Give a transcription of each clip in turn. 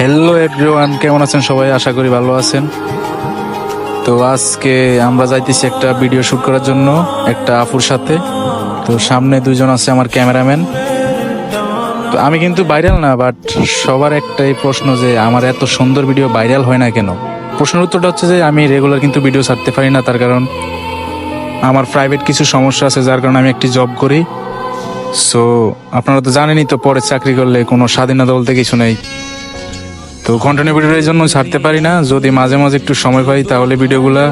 Hello everyone, কেমন আছেন সবাই? আশা করি ভালো আছেন। তো আজকে আমরা যাইতেছি একটা ভিডিও শুট করার জন্য একটা আপুর সাথে। তো সামনে দুইজন আছে আমার ক্যামেরাম্যান। তো আমি কিন্তু ভাইরাল না, বাট সবার একটাই প্রশ্ন যে আমার এত সুন্দর ভিডিও ভাইরাল হয় না কেন। প্রশ্নের উত্তরটা হচ্ছে যে আমি রেগুলার কিন্তু ভিডিও ছাড়তে পারি না, তার কারণ আমার প্রাইভেট কিছু সমস্যা আছে, যার কারণে আমি একটি জব করি। সো আপনারা তো জানেনই, তো পরে চাকরি করলে কোনো স্বাধীনতা বলতে কিছু নেই। তো কন্টিনিউ ভিডিও এই জন্য ছাড়তে পারি না। যদি মাঝে মাঝে একটু সময় পাই তাহলে ভিডিওগুলা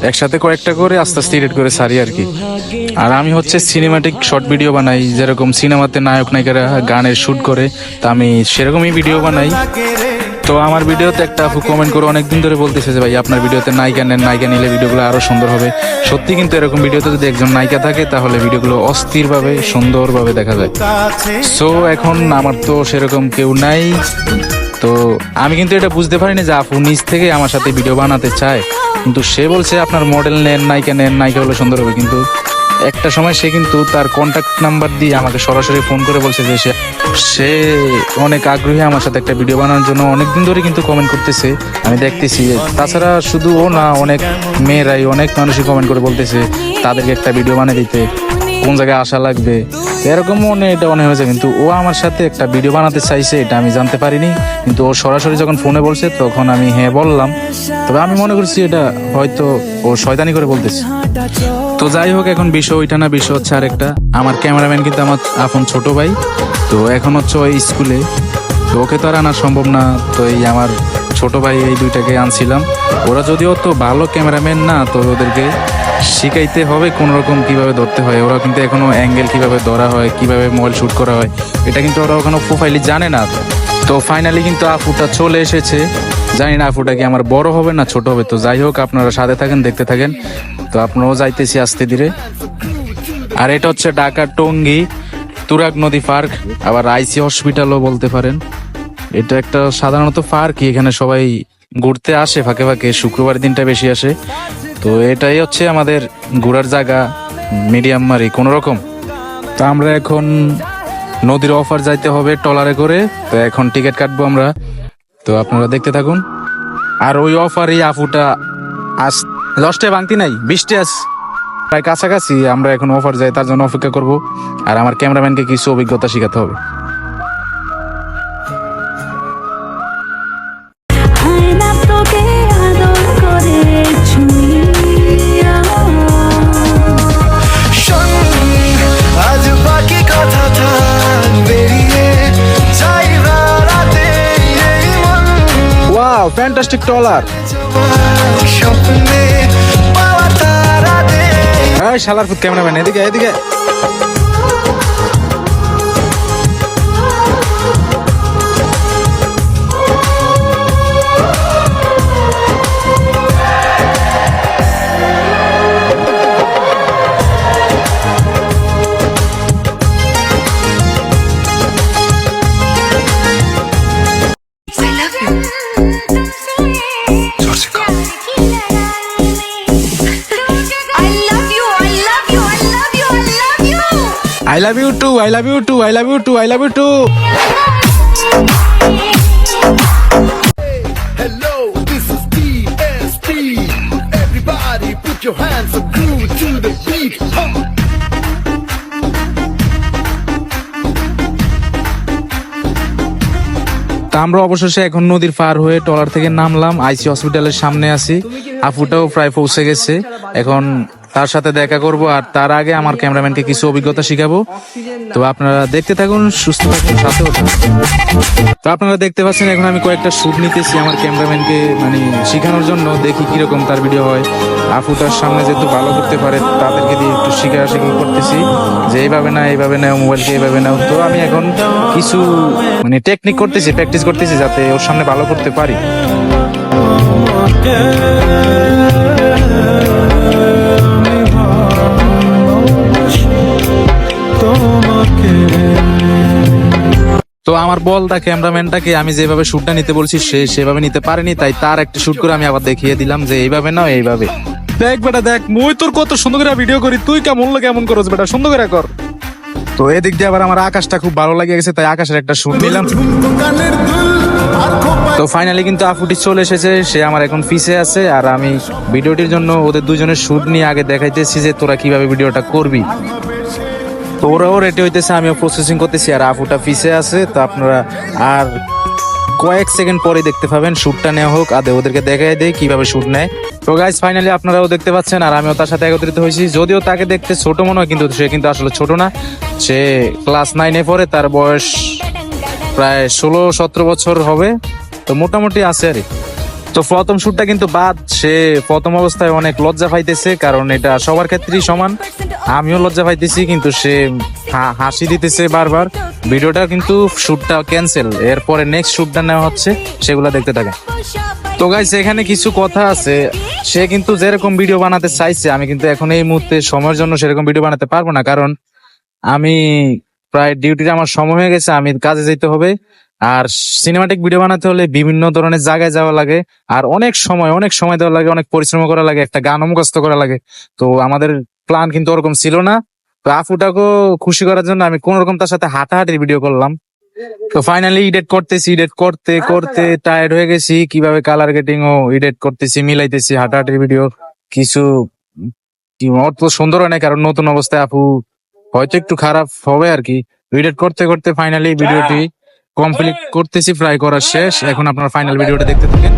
একসাথে কয়েকটা করে আস্তে আস্তে এডিট করে ছাড়ি আর কি। আর আমি হচ্ছে সিনেমাটিক শর্ট ভিডিও বানাই, যেরকম সিনেমাতে নায়ক নায়িকারা গানের শুট করে, তা আমি সেরকমই ভিডিও বানাই। তো আমার ভিডিওতে একটা আপু কমেন্ট করে অনেকদিন ধরে বলতেছে যে ভাই আপনার ভিডিওতে নায়িকা নেন, নায়িকা নিলে ভিডিওগুলো আরো সুন্দর হবে। সত্যি কিন্তু এরকম ভিডিওতে যদি একজন নায়িকা থাকে তাহলে ভিডিওগুলো অস্থিরভাবে সুন্দরভাবে দেখা যায়। সো এখন আমার তো সেরকম কেউ নাই। তো আমি কিন্তু এটা বুঝতে পারিনি যে আপু নিজ থেকে আমার সাথে ভিডিও বানাতে চায়, কিন্তু সে বলছে আপনার মডেল নেন, নায়িকা নেন, নায়িকা হলে সুন্দর হবে। কিন্তু একটা সময় সে কিন্তু তার কন্ট্যাক্ট নাম্বার দিয়ে আমাকে সরাসরি ফোন করে বলছে যে সে অনেক আগ্রহী আমার সাথে একটা ভিডিও বানানোর জন্য। অনেকদিন ধরে কিন্তু কমেন্ট করতেছে, আমি দেখতেছি। তাছাড়া শুধু ও না, অনেক মেয়েরাই, অনেক মানুষই কমেন্ট করে বলতেছে তাদেরকে একটা ভিডিও বানিয়ে দিতে, কোন জায়গায় আসা লাগবে, এরকম এটা মনে হয়েছে। কিন্তু ও আমার সাথে একটা ভিডিও বানাতে চাইছে এটা আমি জানতে পারিনি, কিন্তু ও সরাসরি যখন ফোনে বলছে তখন আমি হ্যাঁ বললাম। তবে আমি মনে করছি এটা হয়তো ও শয়তানি করে বলতেছে। তো যাই হোক, এখন বিষয় ওইটা না, বিষয় হচ্ছে আরেকটা। আমার ক্যামেরাম্যান কিন্তু আমার আপন ছোট ভাই। তো এখন হচ্ছে ওই স্কুলে, তো ওকে তো আর আনা সম্ভব না। তো এই আমার ছোট ভাই এই দুইটাকে আনছিলাম। ওরা যদিও তো ভালো ক্যামেরাম্যান না, তো ওদেরকে শিখাইতে হবে কোন রকম কিভাবে ধরতে হয়। ওরা কিন্তু এখনো অ্যাঙ্গেল কিভাবে ধরা হয়, কিভাবে মোবাইল শুট করা হয়, এটা কিন্তু ওরা ওখানে প্রোফাইলি জানে না। তো ফাইনালি কিন্তু আপুটা চলে এসেছে। জানি না আপুটা কি আমার বড় হবে না ছোট হবে। তো যাই হোক, আপনারা সাথে থাকেন, দেখতে থাকেন। তো আপনারাও যাইতেছি আস্তে ধীরে। আর এটা হচ্ছে ঢাকার টঙ্গী তুরাগ নদী পার্ক, আবার আইসি হসপিটালও বলতে পারেন। এটা একটা সাধারণত পার্কই, এখানে সবাই ঘুরতে আসে ফাঁকে ফাঁকে, শুক্রবার দিনটা বেশি আসে। তো এটাই হচ্ছে আমাদের ঘোরার জায়গা, মিডিয়াম মারি কোনো রকম। তো আমরা এখন নদীর অফার যাইতে হবে ট্রলারে করে। তো এখন টিকিট কাটবো আমরা, তো আপনারা দেখতে থাকুন। আর ওই অফারই আপুটা আজ 10টায় ভাঙতি নাই, 20টে আস প্রায় কাছাকাছি। আমরা এখন অফার যাই, তার জন্য অপেক্ষা করব। আর আমার ক্যামেরাম্যানকে কিছু অভিজ্ঞতা শেখাতে হবে। Wow, fantastic trawler. এই শালার ফুট ক্যামেরাম্যান, এদিকে এদিকে। I love you too, I love you too, I love you too, I love you too. Hello, this is TST. Everybody put your hands up, groove to the beat. তা আমরা অবশেষে এখন নদীর পার হয়ে trawler থেকে নামলাম, আইসি হসপিটালের সামনে আছি। আপুটাও প্রায় পৌঁছে গেছে, এখন তার সাথে দেখা করব। আর তার আগে আমার ক্যামেরাম্যানকে কিছু অভিজ্ঞতা শিখাবো। তো আপনারা দেখতে থাকুন, সুস্থ থাকুন, সাথেও থাকুন। তো আপনারা দেখতে পাচ্ছেন এখন আমি কয়েকটা শুট নিতেছি আমার ক্যামেরাম্যানকে মানে শেখানোর জন্য, দেখি কিরকম তার ভিডিও হয়। আপুটার সামনে যেহেতু ভালো করতে পারে, তাদেরকে দিয়ে একটু শিখি করতেছি যে এইভাবে না, এইভাবে নাও মোবাইলকে, এইভাবে নাও। তো আমি এখন কিছু মানে টেকনিক করতেছি, প্র্যাকটিস করতেছি, যাতে ওর সামনে ভালো করতে পারি। তো আমার বলটা ক্যামেরাম্যানটাকে আমি যেভাবে শুটটা নিতে বলছি সে সেভাবে নিতে পারেনি, তাই তার একটা শুট করে আমি আবার দেখিয়ে দিলাম যে এইভাবে না, এইভাবে দেখ বেটা দেখ, মুই তোর কত সুন্দর করে ভিডিও করি, তুই কেমন করছ বেটা, সুন্দর করে কর। তো এদিক দিয়ে আবার আমার আকাশটা খুব ভালো লাগে গেছে, তাই আকাশের একটা শুট নিলাম। তো ফাইনালি কিন্তু আপুটি চলে এসেছে, সে আমার এখন পিছে আছে, আর আমি ভিডিওটির জন্য ওদের দুজনের শুট নিয়ে আগে দেখাইতেছি যে তোরা কিভাবে ভিডিওটা করবি। তো ওরাও রেডি হইতেছে, আমিও প্রসেসিং করতেছি, আর আপুটা পিছে আছে। তো আপনারা আর কয়েক সেকেন্ড পরে দেখতে পাবেন শুটটা নেওয়া হোক, আদে ওদেরকে দেখাই দেয় কিভাবে শুট নেয়। তো গাইস ফাইনালি আপনারাও দেখতে পাচ্ছেন, আর আমিও তার সাথে একত্রিত হয়েছি। যদিও তাকে দেখতে ছোট মনে হয়, কিন্তু সে কিন্তু আসলে ছোট না, সে ক্লাস 9-এ পড়ে, তার বয়স প্রায় 16-17 বছর হবে, তো মোটামুটি আছে আর কি। তো প্রথম শুটটা কিন্তু বাদ, সে প্রথম অবস্থায় অনেক লজ্জা পাইতেছে, কারণ এটা সবার ক্ষেত্রেই সমান, আমিও লজ্জা পাইতেছি, কিন্তু সে হাসি দিতেছে বারবার। ভিডিওটা কিন্তু শুটটা ক্যান্সেল, এরপরে নেক্সট শুটটা নেওয়া হচ্ছে, সেগুলো দেখতে থাকে। তো গাইস এখানে কিছু কথা আছে, সে কিন্তু যেরকম ভিডিও বানাতে চাইছে, আমি কিন্তু এখন এই মুহূর্তে সময়ের জন্য সেরকম ভিডিও বানাতে পারবো না, কারণ আমি প্রায় ডিউটির আমার সময় হয়ে গেছে, আমি কাজে যেতে হবে। আর সিনেমাটিক ভিডিও বানাতে হলে বিভিন্ন ধরনের জায়গায় যাওয়া লাগে, আর অনেক সময় দেওয়া লাগে, অনেক পরিশ্রম করা লাগে, একটা গান মুখস্থ করা লাগে। তো আমাদের প্ল্যান কিন্তু ওরকম ছিল না। তো আফুটাকেও খুশি করার জন্য আমি কোন রকম তার সাথে হাঁটাহাঁটির ভিডিও করলাম। তো ফাইনালি এডিট করতে করতে টায়ার্ড হয়ে গেছি, কিভাবে কালার গেটিং ও এডিট করতেছি, মিলাইতেছি হাঁটাহাঁটির ভিডিও। কিছু কি অত সুন্দর হয় না, কারণ নতুন অবস্থায় আপু হয়তো একটু খারাপ হবে আর কি। এডিট করতে করতে ফাইনালি ভিডিওটি কমপ্লিট করতেছি, প্রায় করা শেষ। এখন আপনারা ফাইনাল ভিডিওটা দেখতে থাকেন।